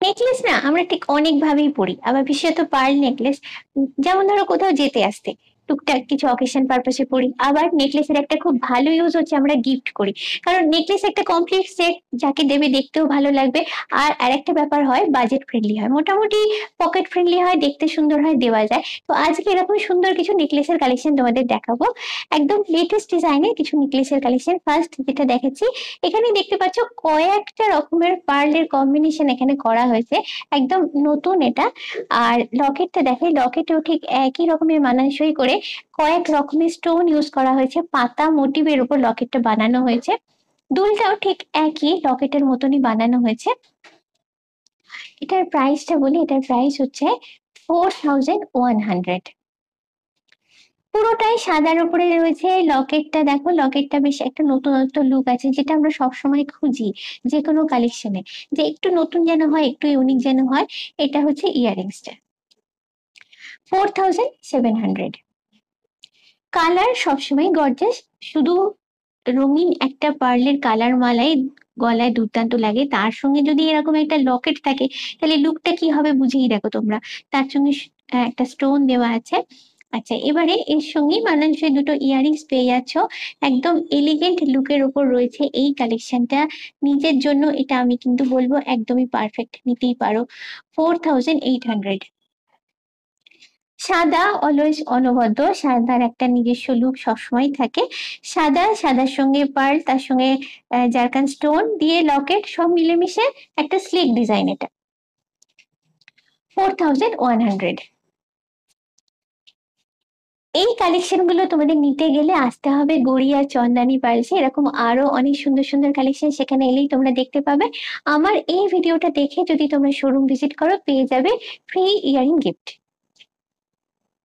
Necklace না আমরা ঠিক অনেক ভাবেই পরি, আবার বিশেষত পার্ল নেকলেস। যেমন ধরো কোথাও যেতে আসতে টুকটাক কিছু অকেশন পারপাসে পরি, আবার নেকলেসের একটা খুব ভালো ইউজ হচ্ছে আমরা গিফট করি। কারণ নেকলেস একটা কমপ্লিট সেট, যাকে দেবে দেখতেও ভালো লাগবে। আর আরেকটা ব্যাপার হয়, বাজেট ফ্রেন্ডলি হয়, মোটামুটি পকেট ফ্রেন্ডলি হয়, দেখতে সুন্দর হয়, দেওয়া যায়। তো আজকে এরকম সুন্দর কিছু নেকলেসের কালেকশন তোমাদের দেখাবো, একদম লেটেস্ট ডিজাইনের কিছু নেকলেসের কালেকশন। ফার্স্ট যেটা দেখাচ্ছি, এখানে দেখতে পাচ্ছ কয়েকটা রকমের পার্লের কম্বিনেশন এখানে করা হয়েছে, একদম নতুন এটা। আর লকেটটা দেখে, লকেটেও ঠিক একই রকমের মানানসই করে কয়েক রকমের স্টোন ইউজ করা হয়েছে, পাতা মোটিভের উপর লকেটটা বানানো হয়েছে। দুলটাও ঠিক একই লকেটের মতনই বানানো হয়েছে। এটার প্রাইসটা বলি, এটার প্রাইস হচ্ছে 4100। পুরোটাই সাদার উপরে রয়েছে। লকেটটা দেখো, লকেটটা বেশ একটা নতুনত্ব লুক আছে, যেটা আমরা সবসময় খুঁজি যে কোনো কালেকশনে, যে একটু নতুন যেন হয়, একটু ইউনিক যেন হয়। এটা হচ্ছে ইয়াররিংসটা, 4700। কালার সবসময় গর্জাস, শুধু রঙিন একটা পার্লের কালার মালাই গলায় দুর্দান্ত লাগে, তার সঙ্গে যদি এরকম একটা লকেট থাকে তাহলে লুকটা কি হবে বুঝেই দেখো তোমরা। তার সঙ্গে একটা স্টোন দেওয়া আছে। আচ্ছা, এবারে এর সঙ্গে মানানসই দুটো ইয়াররিংস পেয়ে যাচ্ছ। একদম এলিগেন্ট লুকের ওপর রয়েছে এই কালেকশনটা। নিজের জন্য এটা আমি কিন্তু বলবো একদমই পারফেক্ট, নিতেই পারো। 4800। সাদা অলওয়েজ অনবদ্য, সাদার একটা নিজস্ব লুক সবসময় থাকে। সাদা, সাদার সঙ্গে পার্ল, তার সঙ্গে জারকান স্টোন দিয়ে লকেট, সব মিলেমিশে একটা স্লিক ডিজাইন এটা। 4100। এই কালেকশন গুলো তোমাদের নিতে গেলে আসতে হবে গড়িয়া চন্দানী পার্লসে। এরকম আরো অনেক সুন্দর সুন্দর কালেকশন সেখানে এলেই তোমরা দেখতে পাবে। আমার এই ভিডিওটা দেখে যদি তোমরা শোরুম ভিজিট করো, পেয়ে যাবে ফ্রি ইয়ারিং গিফট।